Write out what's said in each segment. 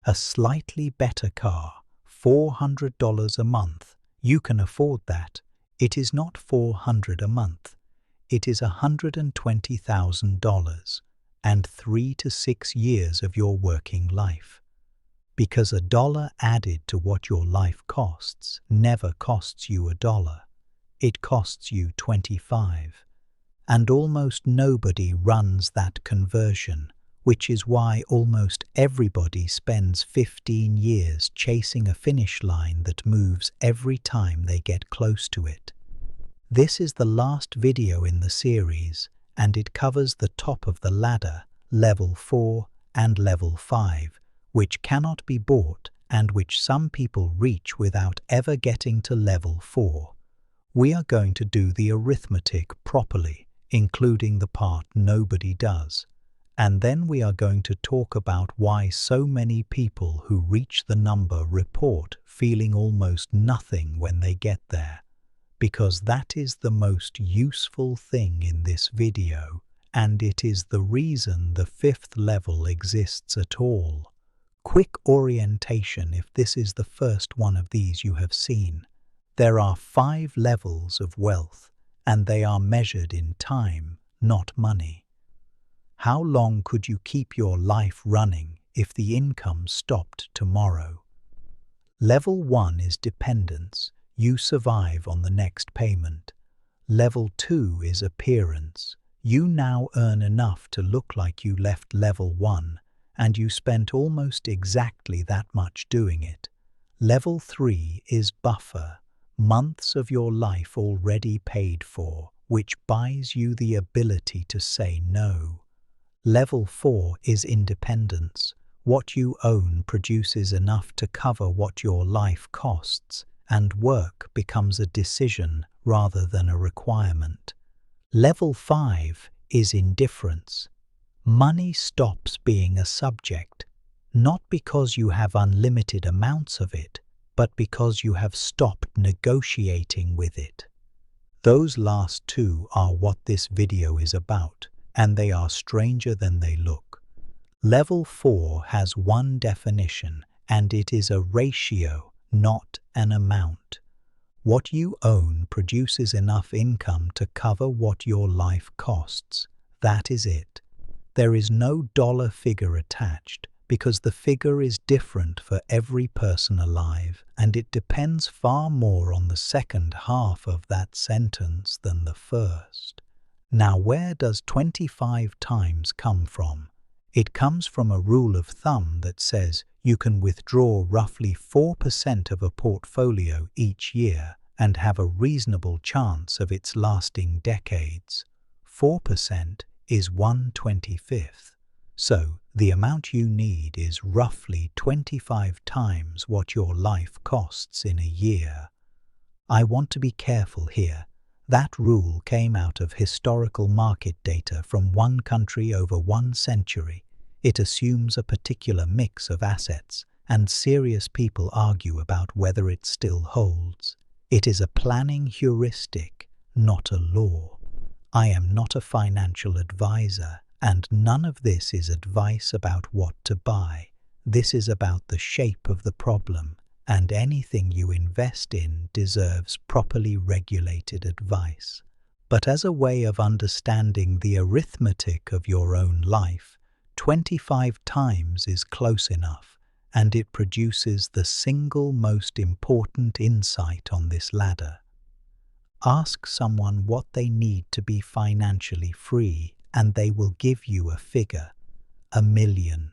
A slightly better car, $400 a month. You can afford that. It is not $400 a month. It is $120,000 and 3 to 6 years of your working life. Because a dollar added to what your life costs never costs you a dollar. It costs you 25. And almost nobody runs that conversion, which is why almost everybody spends 15 years chasing a finish line that moves every time they get close to it. This is the last video in the series, and it covers the top of the ladder, level 4 and level 5, which cannot be bought and which some people reach without ever getting to level 4. We are going to do the arithmetic properly, including the part nobody does. And then we are going to talk about why so many people who reach the number report feeling almost nothing when they get there. Because that is the most useful thing in this video, and it is the reason the 5th level exists at all. Quick orientation if this is the first one of these you have seen. There are 5 levels of wealth, and they are measured in time, not money. How long could you keep your life running if the income stopped tomorrow? Level 1 is dependence. You survive on the next payment. Level 2 is appearance. You now earn enough to look like you left level 1, and you spent almost exactly that much doing it. Level 3 is buffer. Months of your life already paid for, which buys you the ability to say no. Level 4 is independence. What you own produces enough to cover what your life costs, and work becomes a decision rather than a requirement. Level 5 is indifference. Money stops being a subject, not because you have unlimited amounts of it, but because you have stopped negotiating with it. Those last 2 are what this video is about, and they are stranger than they look. Level 4 has one definition, and it is a ratio, not an amount. What you own produces enough income to cover what your life costs. That is it. There is no dollar figure attached, because the figure is different for every person alive, and it depends far more on the second half of that sentence than the first. Now, where does 25 times come from? It comes from a rule of thumb that says you can withdraw roughly 4% of a portfolio each year and have a reasonable chance of its lasting decades. 4% is 1/25th. So, the amount you need is roughly 25 times what your life costs in a year. I want to be careful here. That rule came out of historical market data from one country over 1 century. It assumes a particular mix of assets, and serious people argue about whether it still holds. It is a planning heuristic, not a law. I am not a financial advisor, and none of this is advice about what to buy. This is about the shape of the problem, and anything you invest in deserves properly regulated advice. But as a way of understanding the arithmetic of your own life, 25 times is close enough, and it produces the single most important insight on this ladder. Ask someone what they need to be financially free, and they will give you a figure. 1 million,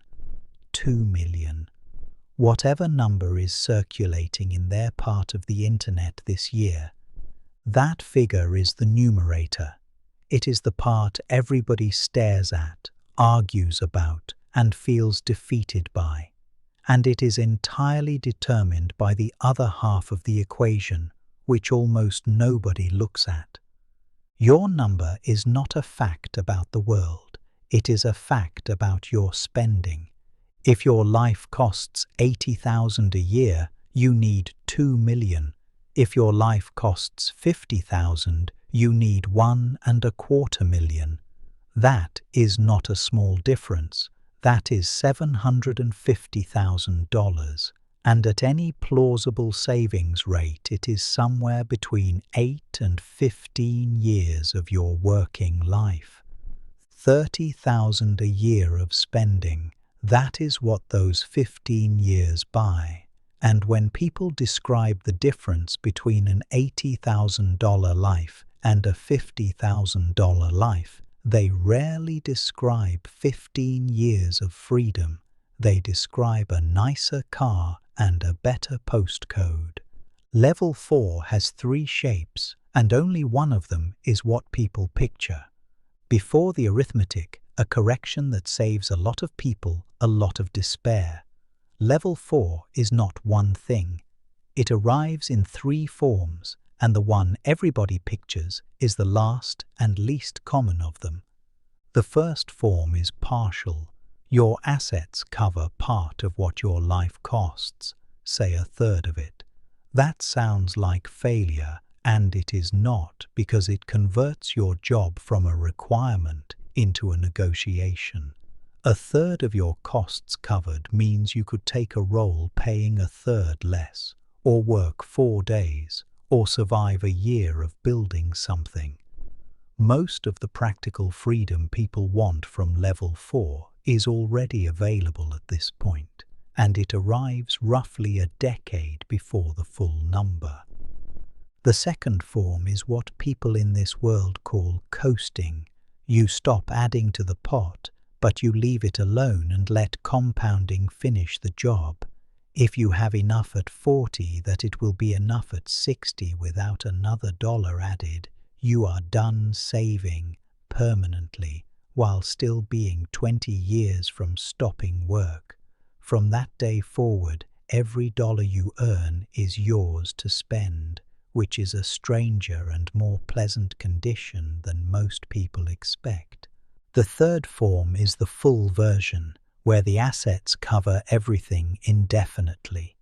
2 million. Whatever number is circulating in their part of the internet this year, that figure is the numerator. It is the part everybody stares at, argues about, and feels defeated by. And it is entirely determined by the other half of the equation, which almost nobody looks at. Your number is not a fact about the world. It is a fact about your spending. If your life costs $80,000 a year, you need 2 million. If your life costs $50,000, you need 1.25 million. That is not a small difference. That is $750,000, and at any plausible savings rate it is somewhere between 8 and 15 years of your working life. 30,000 a year of spending, that is what those 15 years buy. And when people describe the difference between an $80,000 life and a $50,000 life, they rarely describe 15 years of freedom. They describe a nicer car and a better postcode. Level 4 has 3 shapes, and only one of them is what people picture. Before the arithmetic, a correction that saves a lot of people a lot of despair. Level 4 is not one thing. It arrives in 3 forms, and the one everybody pictures is the last and least common of them. The first form is partial. Your assets cover part of what your life costs, say a third of it. That sounds like failure, and it is not, because it converts your job from a requirement into a negotiation. A third of your costs covered means you could take a role paying a third less, or work 4 days, or survive a year of building something. Most of the practical freedom people want from level 4 is already available at this point, and it arrives roughly a decade before the full number. The second form is what people in this world call coasting. You stop adding to the pot, but you leave it alone and let compounding finish the job. If you have enough at 40 that it will be enough at 60 without another dollar added, you are done saving permanently while still being 20 years from stopping work. From that day forward, every dollar you earn is yours to spend, which is a stranger and more pleasant condition than most people expect. The third form is the full version, where the assets cover everything indefinitely.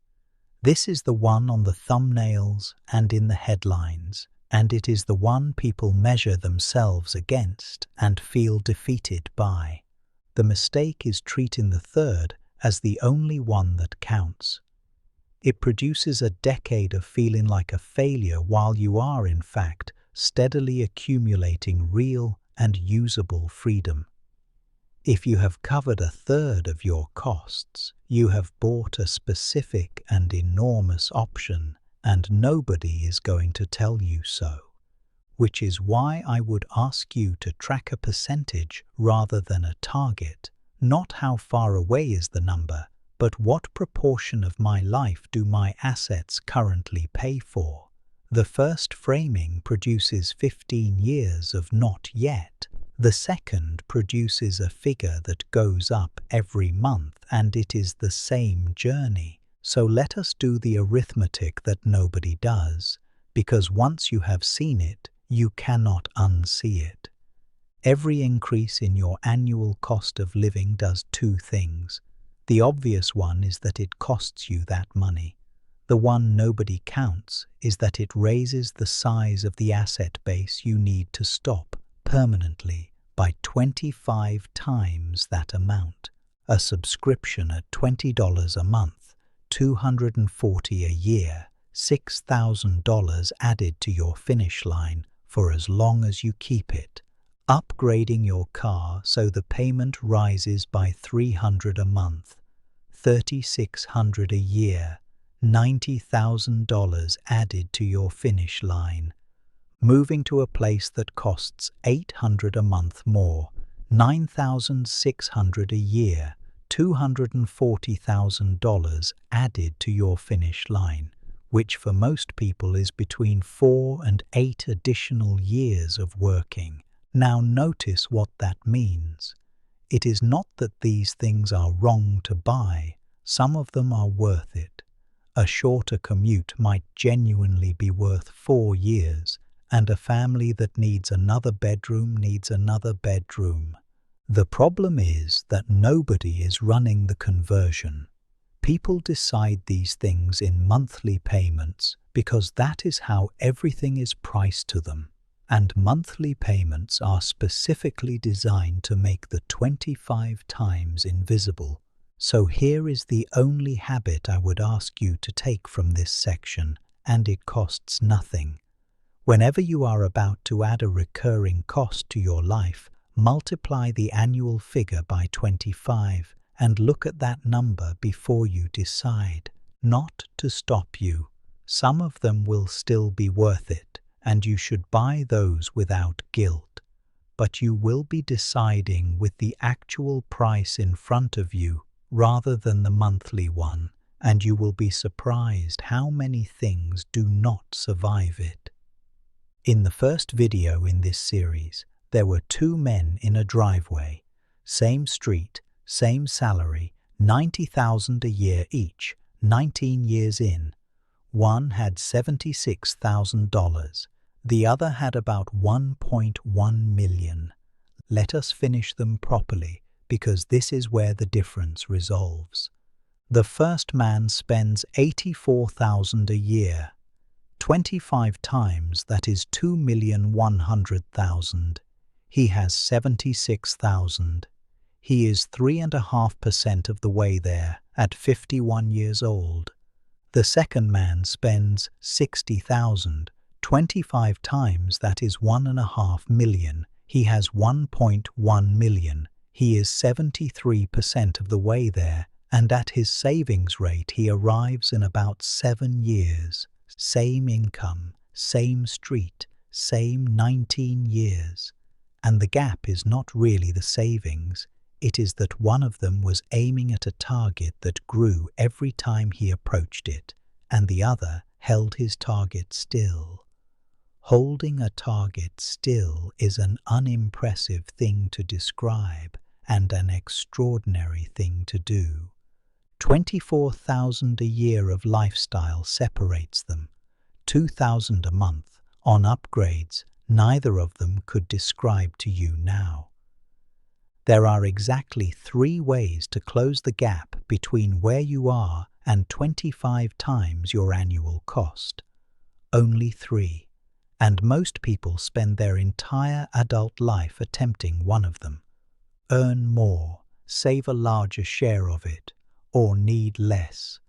This is the one on the thumbnails and in the headlines, and it is the one people measure themselves against and feel defeated by. The mistake is treating the third as the only one that counts. It produces a decade of feeling like a failure while you are, in fact, steadily accumulating real and usable freedom. If you have covered a third of your costs, you have bought a specific and enormous option, and nobody is going to tell you so. Which is why I would ask you to track a percentage rather than a target. Not how far away is the number, but what proportion of my life do my assets currently pay for? The first framing produces 15 years of not yet. The second produces a figure that goes up every month, and it is the same journey. So let us do the arithmetic that nobody does, because once you have seen it, you cannot unsee it. Every increase in your annual cost of living does 2 things. The obvious one is that it costs you that money. The one nobody counts is that it raises the size of the asset base you need to stop permanently by 25 times that amount. A subscription at $20 a month, $240 a year, $6,000 added to your finish line for as long as you keep it. Upgrading your car so the payment rises by $300 a month, $3,600 a year, $90,000 added to your finish line. Moving to a place that costs $800 a month more, $9,600 a year, $240,000 added to your finish line, which for most people is between 4 and 8 additional years of working. Now notice what that means. It is not that these things are wrong to buy. Some of them are worth it. A shorter commute might genuinely be worth 4 years, and a family that needs another bedroom needs another bedroom. The problem is that nobody is running the conversion. People decide these things in monthly payments because that is how everything is priced to them. and monthly payments are specifically designed to make the 25 times invisible. So here is the only habit I would ask you to take from this section, and it costs nothing. Whenever you are about to add a recurring cost to your life, multiply the annual figure by 25 and look at that number before you decide. Not to stop you. Some of them will still be worth it, and you should buy those without guilt. But you will be deciding with the actual price in front of you rather than the monthly one, and you will be surprised how many things do not survive it. In the first video in this series, there were two men in a driveway, same street, same salary, $90,000 a year each, 19 years in. One had $76,000, the other had about $1.1 million. Let us finish them properly, because this is where the difference resolves. The first man spends $84,000 a year. 25 times, that is $2,100,000. He has $76,000. He is 3.5% of the way there at 51 years old. The second man spends $60,000. 25 times, that is $1.5 million. He has $1.1 million. He is 73% of the way there, and at his savings rate he arrives in about 7 years. Same income, same street, same 19 years. And the gap is not really the savings. It is that one of them was aiming at a target that grew every time he approached it, and the other held his target still. Holding a target still is an unimpressive thing to describe and an extraordinary thing to do. 24,000 a year of lifestyle separates them. 2,000 a month on upgrades neither of them could describe to you now. There are exactly 3 ways to close the gap between where you are and 25 times your annual cost. Only 3. And most people spend their entire adult life attempting one of them. Earn more, save a larger share of it, or need less.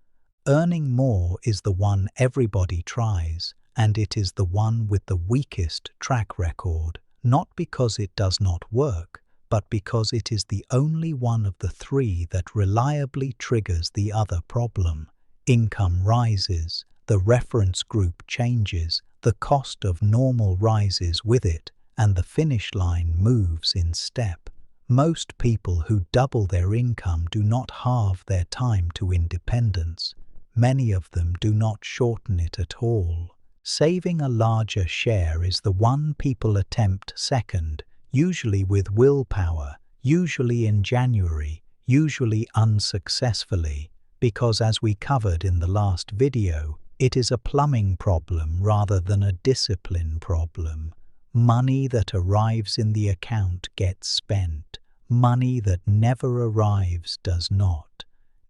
Earning more is the one everybody tries, and it is the one with the weakest track record, not because it does not work, but because it is the only one of the 3 that reliably triggers the other problem. Income rises, the reference group changes, the cost of normal rises with it, and the finish line moves in step. Most people who double their income do not halve their time to independence. Many of them do not shorten it at all. Saving a larger share is the one people attempt second, usually with willpower, usually in January, usually unsuccessfully, because as we covered in the last video, it is a plumbing problem rather than a discipline problem. Money that arrives in the account gets spent. Money that never arrives does not.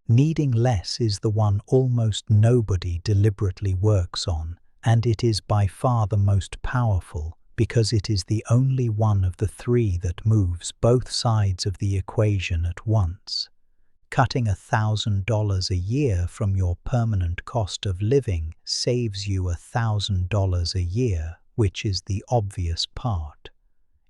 Needing less is the one almost nobody deliberately works on, and it is by far the most powerful because it is the only one of the 3 that moves both sides of the equation at once. Cutting $1,000 a year from your permanent cost of living saves you $1,000 a year, which is the obvious part.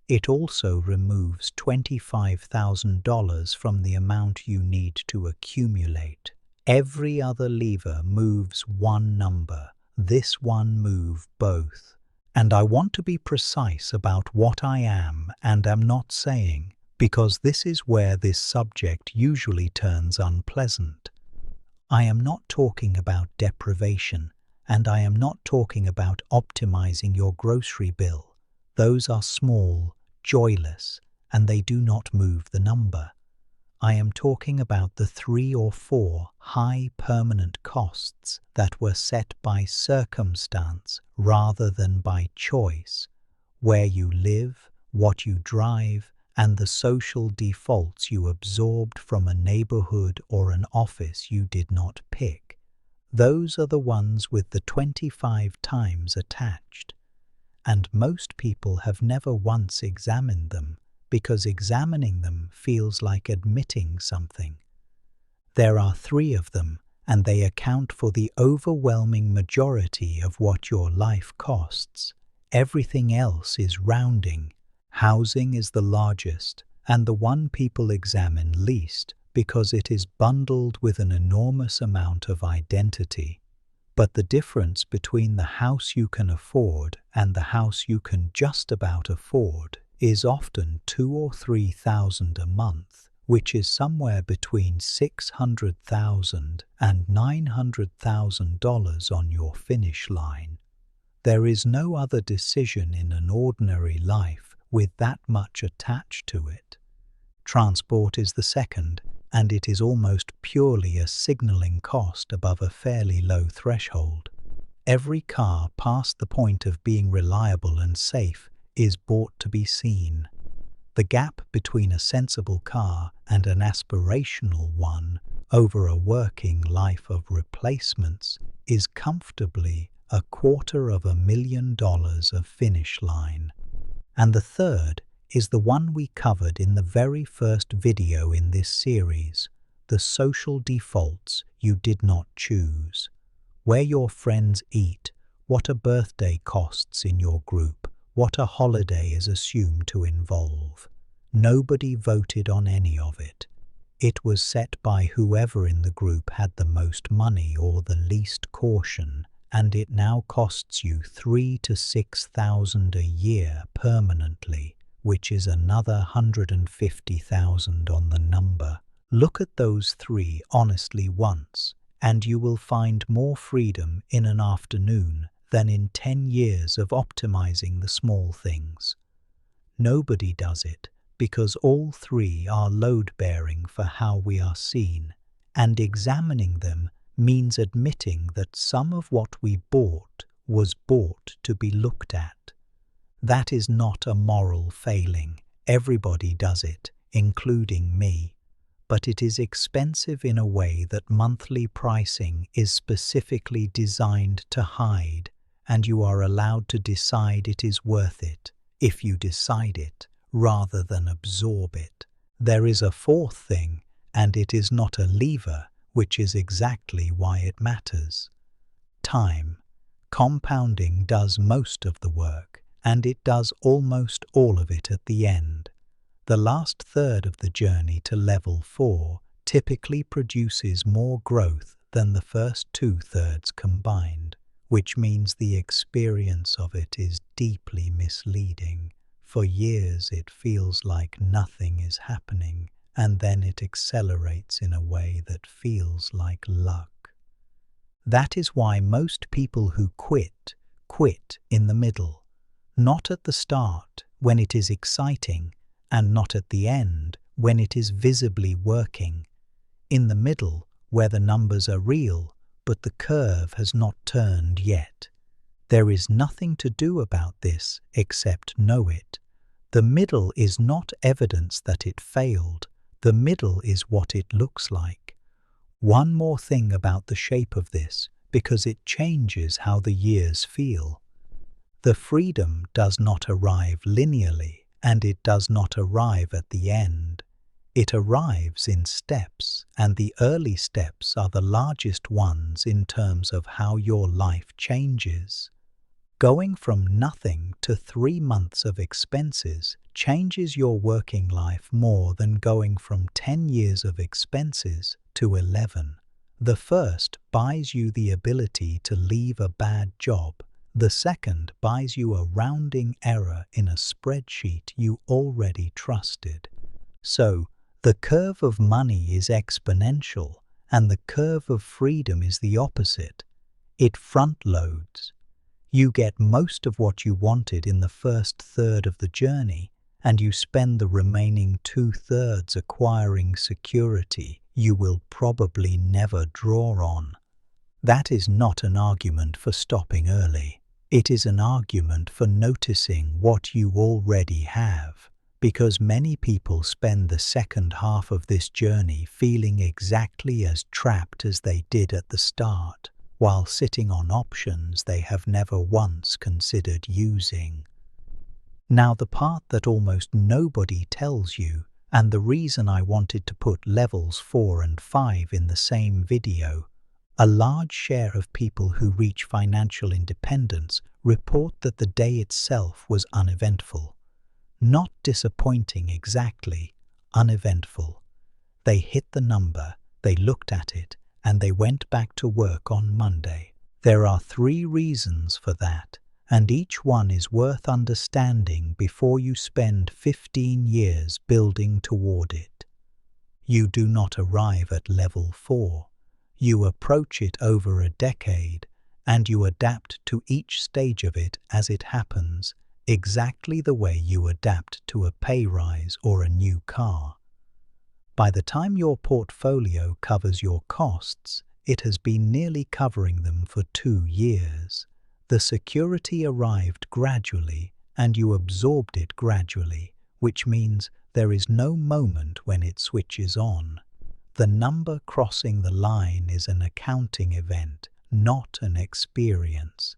It also removes $25,000 from the amount you need to accumulate. Every other lever moves one number. This one moves both. And I want to be precise about what I am and am not saying, because this is where this subject usually turns unpleasant. I am not talking about deprivation, and I am not talking about optimizing your grocery bill. Those are small, joyless, and they do not move the number. I am talking about the 3 or 4 high permanent costs that were set by circumstance rather than by choice, where you live, what you drive, and the social defaults you absorbed from a neighborhood or an office you did not pick. Those are the ones with the 25 times attached. and most people have never once examined them, because examining them feels like admitting something. There are 3 of them, and they account for the overwhelming majority of what your life costs. Everything else is rounding. Housing is the largest, and the one people examine least, because it is bundled with an enormous amount of identity. But the difference between the house you can afford and the house you can just about afford is often $2,000 or $3,000 a month, which is somewhere between $600,000 and $900,000 on your finish line. There is no other decision in an ordinary life with that much attached to it. Transport is the second, and it is almost purely a signaling cost above a fairly low threshold. Every car past the point of being reliable and safe is bought to be seen. The gap between a sensible car and an aspirational one over a working life of replacements is comfortably $250,000 of finish line. And the third is the one we covered in the very first video in this series, the social defaults you did not choose. Where your friends eat, what a birthday costs in your group, what a holiday is assumed to involve. Nobody voted on any of it. It was set by whoever in the group had the most money or the least caution, and it now costs you $3,000 to $6,000 a year permanently, which is another $150,000 on the number. Look at those 3 honestly once, and you will find more freedom in an afternoon than in 10 years of optimizing the small things. Nobody does it, because all 3 are load-bearing for how we are seen, and examining them means admitting that some of what we bought was bought to be looked at. That is not a moral failing. Everybody does it, including me. But it is expensive in a way that monthly pricing is specifically designed to hide, and you are allowed to decide it is worth it, if you decide it, rather than absorb it. There is a 4th thing, and it is not a lever, which is exactly why it matters. Time. Compounding does most of the work, and it does almost all of it at the end. The last third of the journey to level 4 typically produces more growth than the first 2/3 combined, which means the experience of it is deeply misleading. For years it feels like nothing is happening, and then it accelerates in a way that feels like luck. That is why most people who quit in the middle, not at the start when it is exciting, and not at the end when it is visibly working. In the middle, where the numbers are real, but the curve has not turned yet. There is nothing to do about this except know it. The middle is not evidence that it failed. The middle is what it looks like. One more thing about the shape of this, because it changes how the years feel. The freedom does not arrive linearly, and it does not arrive at the end. It arrives in steps, and the early steps are the largest ones in terms of how your life changes. Going from nothing to 3 months of expenses changes your working life more than going from 10 years of expenses to 11. The first buys you the ability to leave a bad job. The second buys you a rounding error in a spreadsheet you already trusted. So, the curve of money is exponential, and the curve of freedom is the opposite. It front-loads. You get most of what you wanted in the first third of the journey, and you spend the remaining 2/3 acquiring security you will probably never draw on. That is not an argument for stopping early. It is an argument for noticing what you already have, because many people spend the second half of this journey feeling exactly as trapped as they did at the start. while sitting on options they have never once considered using. Now, the part that almost nobody tells you, and the reason I wanted to put levels 4 and 5 in the same video, a large share of people who reach financial independence report that the day itself was uneventful. Not disappointing exactly, uneventful. They hit the number, they looked at it, and they went back to work on Monday. There are 3 reasons for that, and each one is worth understanding before you spend 15 years building toward it. You do not arrive at level 4. You approach it over a decade, and you adapt to each stage of it as it happens, exactly the way you adapt to a pay rise or a new car. By the time your portfolio covers your costs, it has been nearly covering them for 2 years. The security arrived gradually, and you absorbed it gradually, which means there is no moment when it switches on. The number crossing the line is an accounting event, not an experience.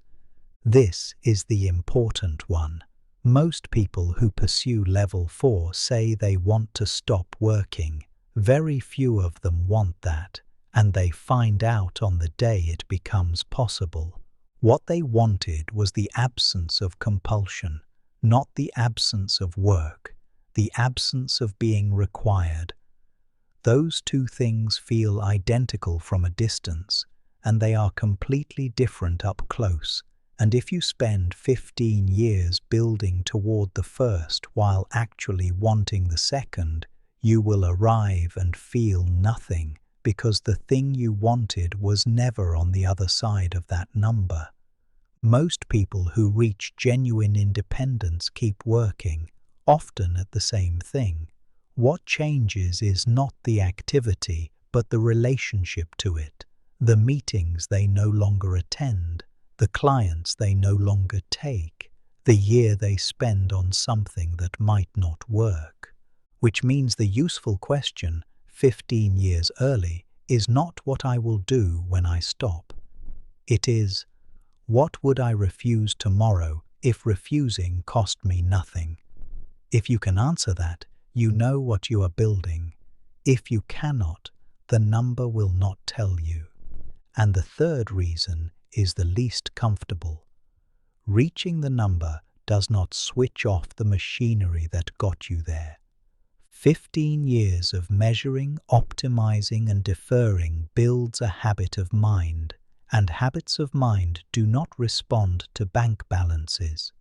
This is the important one. Most people who pursue level 4 say they want to stop working. Very few of them want that, and they find out on the day it becomes possible. What they wanted was the absence of compulsion, not the absence of work, the absence of being required. Those 2 things feel identical from a distance, and they are completely different up close. And if you spend 15 years building toward the first while actually wanting the second, you will arrive and feel nothing, because the thing you wanted was never on the other side of that number. Most people who reach genuine independence keep working, often at the same thing. What changes is not the activity, but the relationship to it, the meetings they no longer attend, the clients they no longer take, the year they spend on something that might not work. Which means the useful question, 15 years early, is not what I will do when I stop. It is, what would I refuse tomorrow if refusing cost me nothing? If you can answer that, you know what you are building. If you cannot, the number will not tell you. And the third reason is the least comfortable. Reaching the number does not switch off the machinery that got you there. 15 years of measuring, optimizing, and deferring builds a habit of mind, and habits of mind do not respond to bank balances.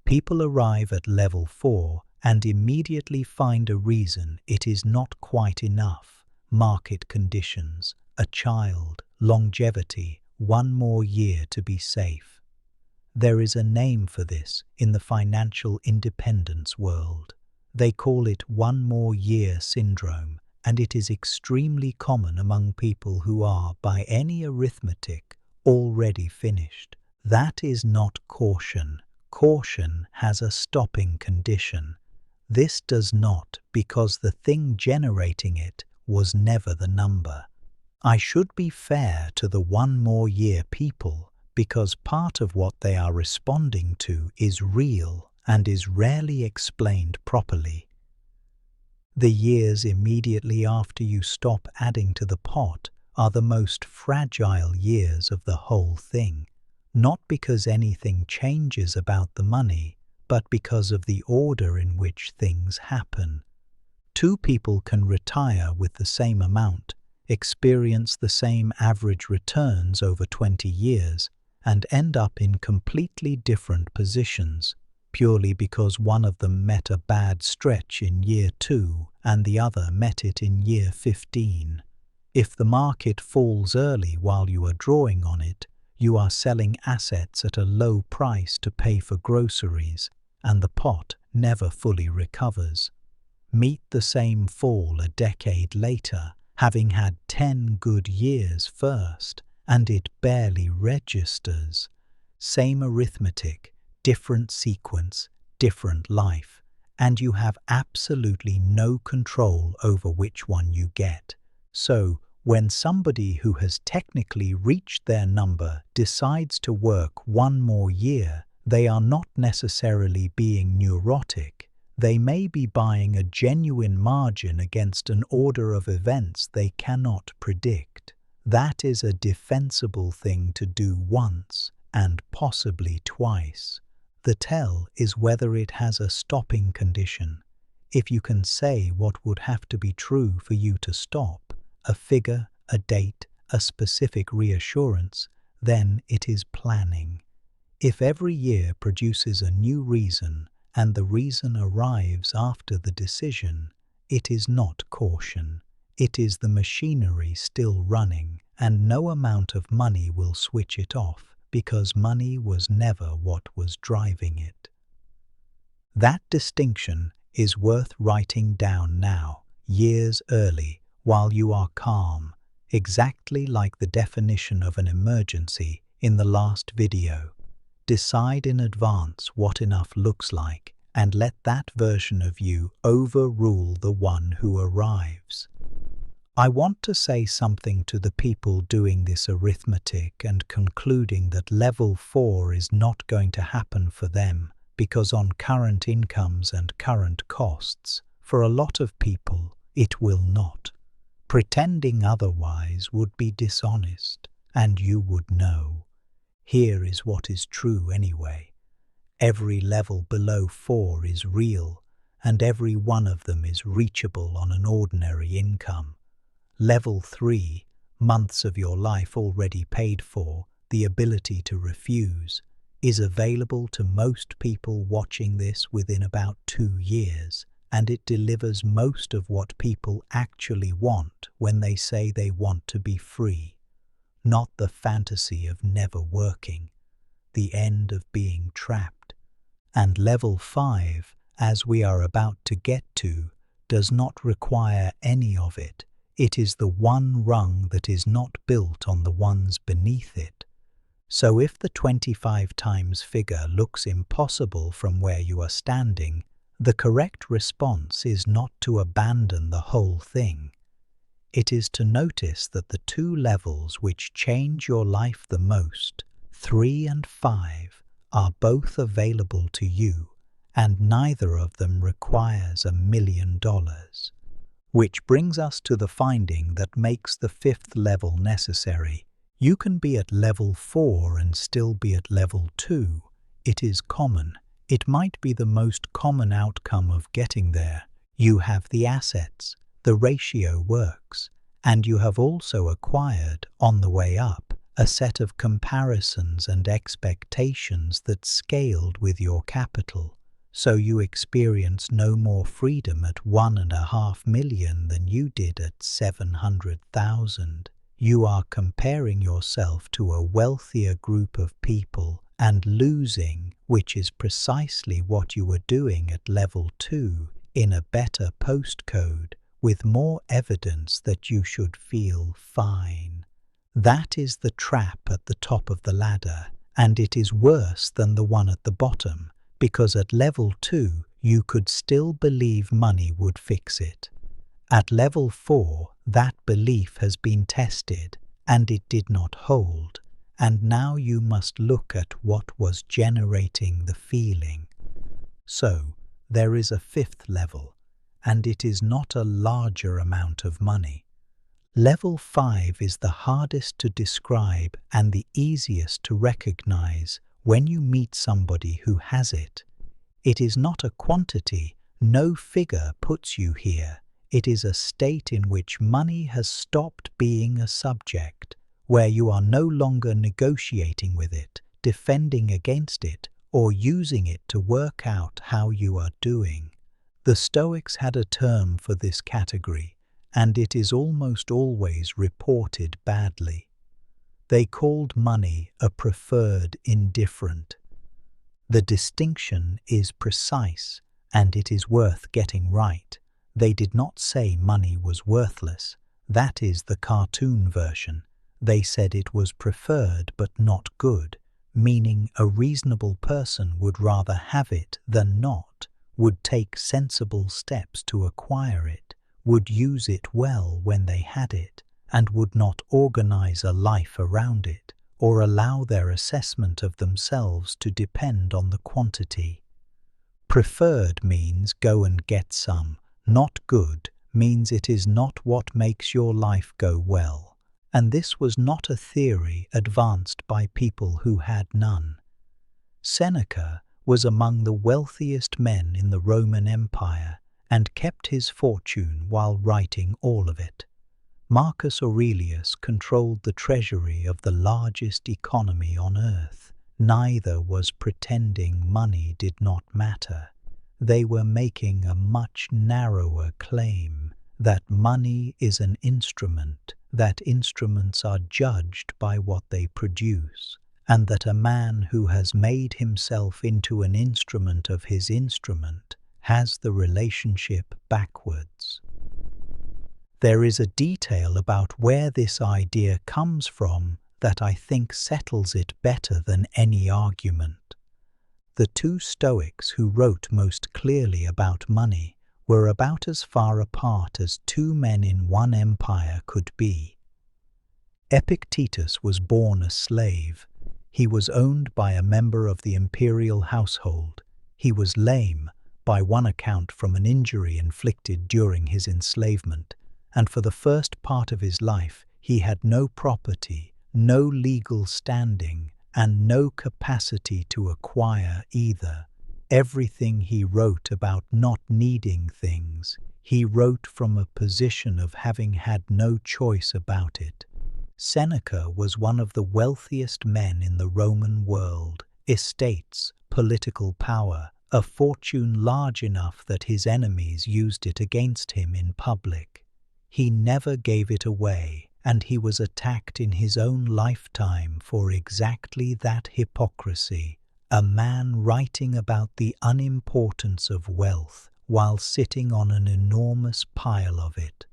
People arrive at level 4 and immediately find a reason it is not quite enough. Market conditions, a child, longevity, 1 more year to be safe. There is a name for this in the financial independence world. They call it 1 more year syndrome, and it is extremely common among people who are, by any arithmetic, already finished. That is not caution. Caution has a stopping condition. This does not, because the thing generating it was never the number. I should be fair to the 1 more year people, because part of what they are responding to is real and is rarely explained properly. The years immediately after you stop adding to the pot are the most fragile years of the whole thing, not because anything changes about the money, but because of the order in which things happen. 2 people can retire with the same amount, experience the same average returns over 20 years, and end up in completely different positions, purely because one of them met a bad stretch in year 2 and the other met it in year 15. If the market falls early while you are drawing on it, you are selling assets at a low price to pay for groceries, and the pot never fully recovers. Meet the same fall a decade later, having had 10 good years first, and it barely registers. Same arithmetic, different sequence, different life, and you have absolutely no control over which one you get. So, When somebody who has technically reached their number decides to work one more year, they are not necessarily being neurotic. They may be buying a genuine margin against an order of events they cannot predict. That is a defensible thing to do once, and possibly twice. The tell is whether it has a stopping condition. If you can say what would have to be true for you to stop, a figure, a date, a specific reassurance, then it is planning. If every year produces a new reason, and the reason arrives after the decision, it is not caution. It is the machinery still running, and no amount of money will switch it off, because money was never what was driving it. That distinction is worth writing down now, years early, while you are calm, exactly like the definition of an emergency in the last video. Decide in advance what enough looks like, and let that version of you overrule the one who arrives. I want to say something to the people doing this arithmetic and concluding that level 4 is not going to happen for them because on current incomes and current costs, for a lot of people, it will not. Pretending otherwise would be dishonest, and you would know. Here is what is true anyway. Every level below 4 is real, and every one of them is reachable on an ordinary income. Level 3, months of your life already paid for, the ability to refuse, is available to most people watching this within about 2 years, and it delivers most of what people actually want when they say they want to be free. Not the fantasy of never working, the end of being trapped. And level 5, as we are about to get to, does not require any of it. It is the one rung that is not built on the ones beneath it. So if the 25 times figure looks impossible from where you are standing, the correct response is not to abandon the whole thing. It is to notice that the 2 levels which change your life the most, 3 and 5, are both available to you, and neither of them requires $1 million. Which brings us to the finding that makes the 5th level necessary. You can be at level 4 and still be at level 2. It is common. It might be the most common outcome of getting there. You have the assets. The ratio works, and you have also acquired, on the way up, a set of comparisons and expectations that scaled with your capital, so you experience no more freedom at 1.5 million than you did at 700,000. You are comparing yourself to a wealthier group of people and losing, which is precisely what you were doing at level 2, in a better postcode, with more evidence that you should feel fine. That is the trap at the top of the ladder, and it is worse than the one at the bottom, because at level 2 you could still believe money would fix it. At level 4 that belief has been tested, and it did not hold, and now you must look at what was generating the feeling. So, there is a 5th level, and it is not a larger amount of money. Level 5 is the hardest to describe and the easiest to recognize when you meet somebody who has it. It is not a quantity, no figure puts you here. It is a state in which money has stopped being a subject, where you are no longer negotiating with it, defending against it, or using it to work out how you are doing. The Stoics had a term for this category, and it is almost always reported badly. They called money a preferred indifferent. The distinction is precise, and it is worth getting right. They did not say money was worthless. That is the cartoon version. They said it was preferred but not good, meaning a reasonable person would rather have it than not, would take sensible steps to acquire it, would use it well when they had it, and would not organize a life around it or allow their assessment of themselves to depend on the quantity. Preferred means go and get some. Not good means it is not what makes your life go well. And this was not a theory advanced by people who had none. Seneca was among the wealthiest men in the Roman Empire and kept his fortune while writing all of it. Marcus Aurelius controlled the treasury of the largest economy on earth. Neither was pretending money did not matter. They were making a much narrower claim that money is an instrument, that instruments are judged by what they produce, and that a man who has made himself into an instrument of his instrument has the relationship backwards. There is a detail about where this idea comes from that I think settles it better than any argument. The two Stoics who wrote most clearly about money were about as far apart as two men in one empire could be. Epictetus was born a slave. He was owned by a member of the imperial household. He was lame, by one account from an injury inflicted during his enslavement, and for the first part of his life he had no property, no legal standing, and no capacity to acquire either. Everything he wrote about not needing things, he wrote from a position of having had no choice about it. Seneca was one of the wealthiest men in the Roman world, estates, political power, a fortune large enough that his enemies used it against him in public. He never gave it away, and he was attacked in his own lifetime for exactly that hypocrisy, a man writing about the unimportance of wealth while sitting on an enormous pile of it.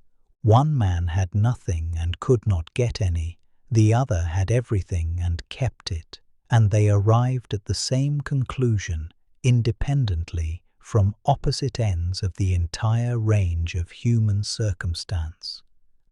One man had nothing and could not get any, the other had everything and kept it, and they arrived at the same conclusion, independently, from opposite ends of the entire range of human circumstance.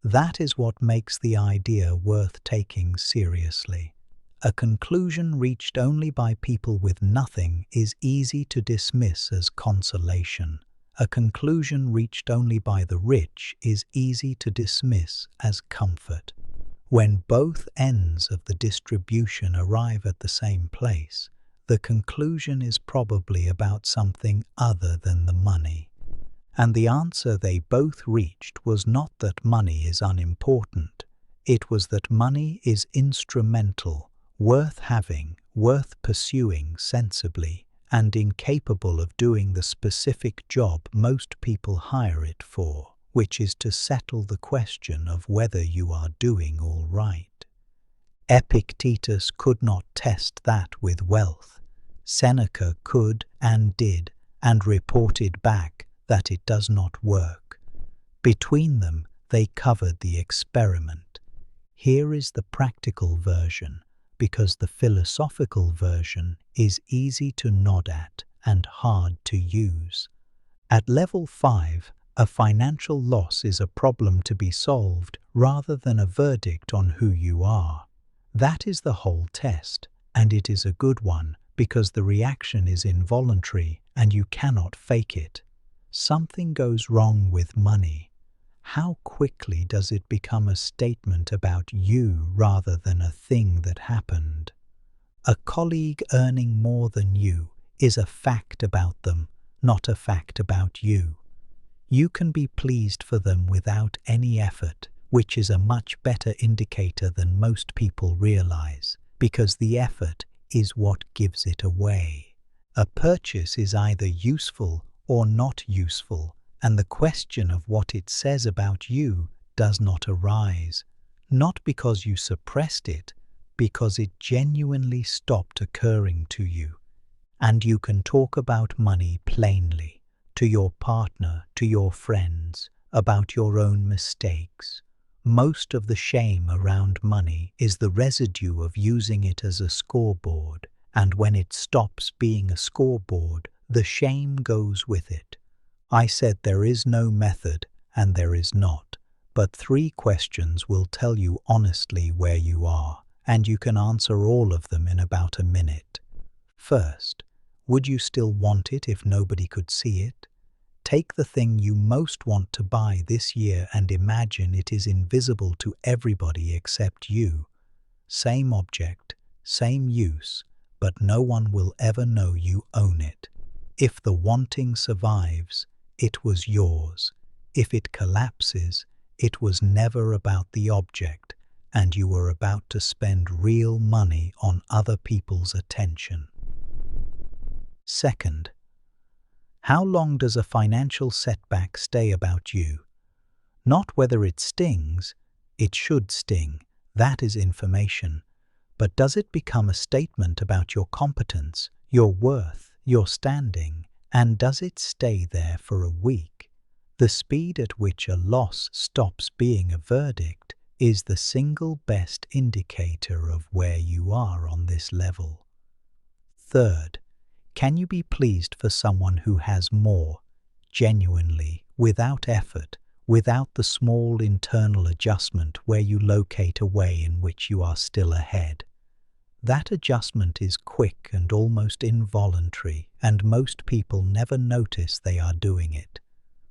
That is what makes the idea worth taking seriously. A conclusion reached only by people with nothing is easy to dismiss as consolation. A conclusion reached only by the rich is easy to dismiss as comfort. When both ends of the distribution arrive at the same place, the conclusion is probably about something other than the money. And the answer they both reached was not that money is unimportant. It was that money is instrumental, worth having, worth pursuing sensibly, and incapable of doing the specific job most people hire it for, which is to settle the question of whether you are doing all right. Epictetus could not test that with wealth. Seneca could and did, and reported back that it does not work. Between them, they covered the experiment. Here is the practical version, because the philosophical version is easy to nod at and hard to use. At level 5, a financial loss is a problem to be solved rather than a verdict on who you are. That is the whole test, and it is a good one because the reaction is involuntary and you cannot fake it. Something goes wrong with money. How quickly does it become a statement about you rather than a thing that happened? A colleague earning more than you is a fact about them, not a fact about you. You can be pleased for them without any effort, which is a much better indicator than most people realize, because the effort is what gives it away. A purchase is either useful or not useful, and the question of what it says about you does not arise, not because you suppressed it, because it genuinely stopped occurring to you. And you can talk about money plainly, to your partner, to your friends, about your own mistakes. Most of the shame around money is the residue of using it as a scoreboard, and when it stops being a scoreboard, the shame goes with it. I said there is no method, and there is not, but 3 questions will tell you honestly where you are, and you can answer all of them in about a minute. First, would you still want it if nobody could see it? Take the thing you most want to buy this year and imagine it is invisible to everybody except you. Same object, same use, but no one will ever know you own it. If the wanting survives, it was yours. If it collapses, it was never about the object, and you were about to spend real money on other people's attention. Second, how long does a financial setback stay about you? Not whether it stings, it should sting, that is information, but does it become a statement about your competence, your worth, your standing, and does it stay there for a week? The speed at which a loss stops being a verdict is the single best indicator of where you are on this level. Third, can you be pleased for someone who has more, genuinely, without effort, without the small internal adjustment where you locate a way in which you are still ahead? That adjustment is quick and almost involuntary, and most people never notice they are doing it.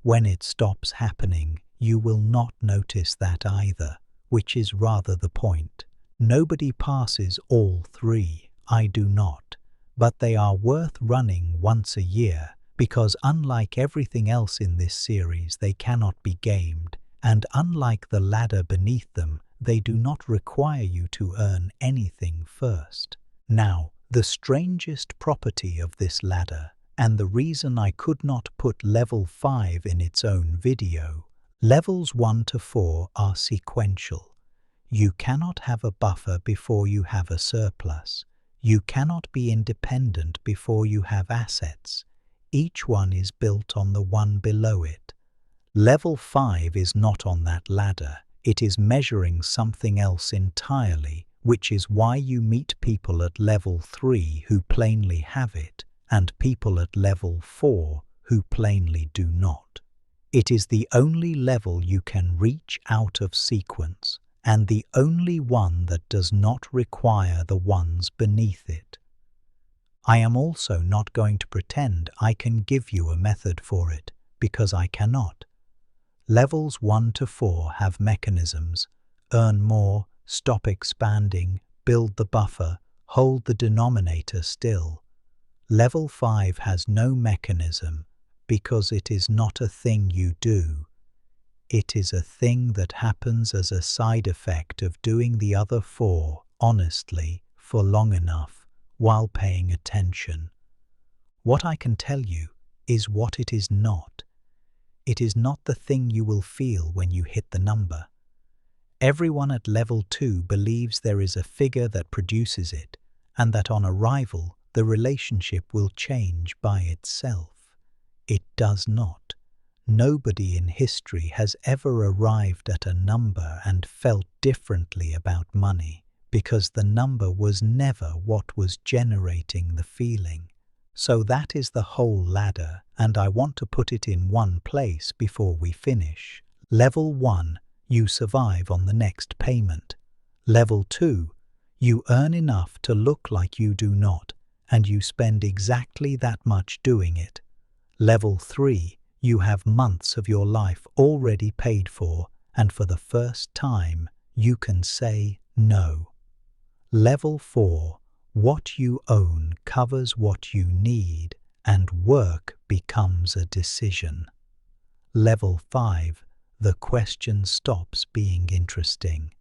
When it stops happening, you will not notice that either, which is rather the point. Nobody passes all 3, I do not. But they are worth running once a year, because unlike everything else in this series, they cannot be gamed, and unlike the ladder beneath them, they do not require you to earn anything first. Now, the strangest property of this ladder, and the reason I could not put level 5 in its own video, levels 1 to 4 are sequential. You cannot have a buffer before you have a surplus. You cannot be independent before you have assets. Each one is built on the one below it. Level 5 is not on that ladder. It is measuring something else entirely, which is why you meet people at level 3 who plainly have it, and people at level 4 who plainly do not. It is the only level you can reach out of sequence, and the only one that does not require the ones beneath it. I am also not going to pretend I can give you a method for it, because I cannot. Levels 1 to 4 have mechanisms: earn more, stop expanding, build the buffer, hold the denominator still. Level 5 has no mechanism, because it is not a thing you do. It is a thing that happens as a side effect of doing the other 4 honestly for long enough while paying attention. What I can tell you is what it is not. It is not the thing you will feel when you hit the number. Everyone at level 2 believes there is a figure that produces it, and that on arrival the relationship will change by itself. It does not. Nobody in history has ever arrived at a number and felt differently about money, because the number was never what was generating the feeling. So that is the whole ladder, and I want to put it in one place before we finish. Level 1, you survive on the next payment. Level 2, you earn enough to look like you do not, and you spend exactly that much doing it. Level 3, you have months of your life already paid for, and for the first time, you can say no. Level 4, what you own covers what you need, and work becomes a decision. Level 5, the question stops being interesting.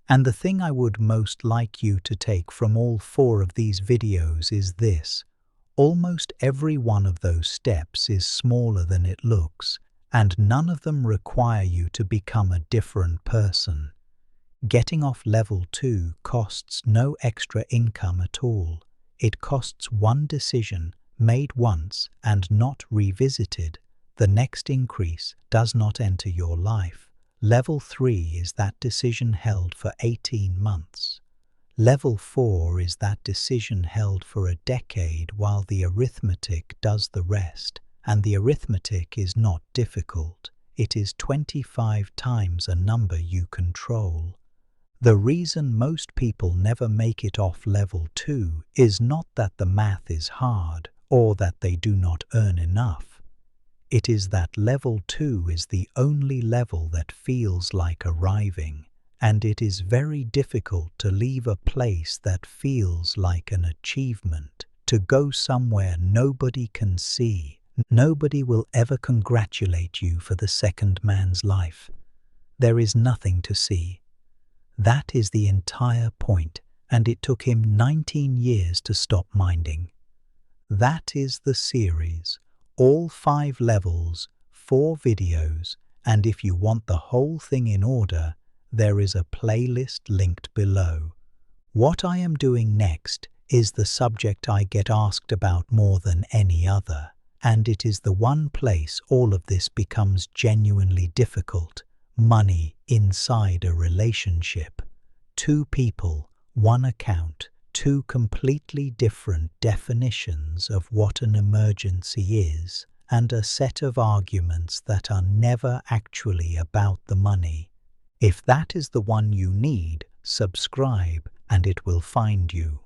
And the thing I would most like you to take from all 4 of these videos is this: almost every one of those steps is smaller than it looks, and none of them require you to become a different person. Getting off level 2 costs no extra income at all. It costs one decision, made once and not revisited. The next increase does not enter your life. Level 3 is that decision held for 18 months. Level 4 is that decision held for a decade while the arithmetic does the rest, and the arithmetic is not difficult. it is 25 times a number you control. The reason most people never make it off level 2 is not that the math is hard or that they do not earn enough. It is that level 2 is the only level that feels like arriving, and it is very difficult to leave a place that feels like an achievement, to go somewhere nobody can see. Nobody will ever congratulate you for the second man's life. There is nothing to see. That is the entire point, and it took him 19 years to stop minding. That is the series, all 5 levels, 4 videos, and if you want the whole thing in order, there is a playlist linked below. What I am doing next is the subject I get asked about more than any other, and it is the one place all of this becomes genuinely difficult: money inside a relationship. 2 people, 1 account, 2 completely different definitions of what an emergency is, and a set of arguments that are never actually about the money. If that is the one you need, subscribe and it will find you.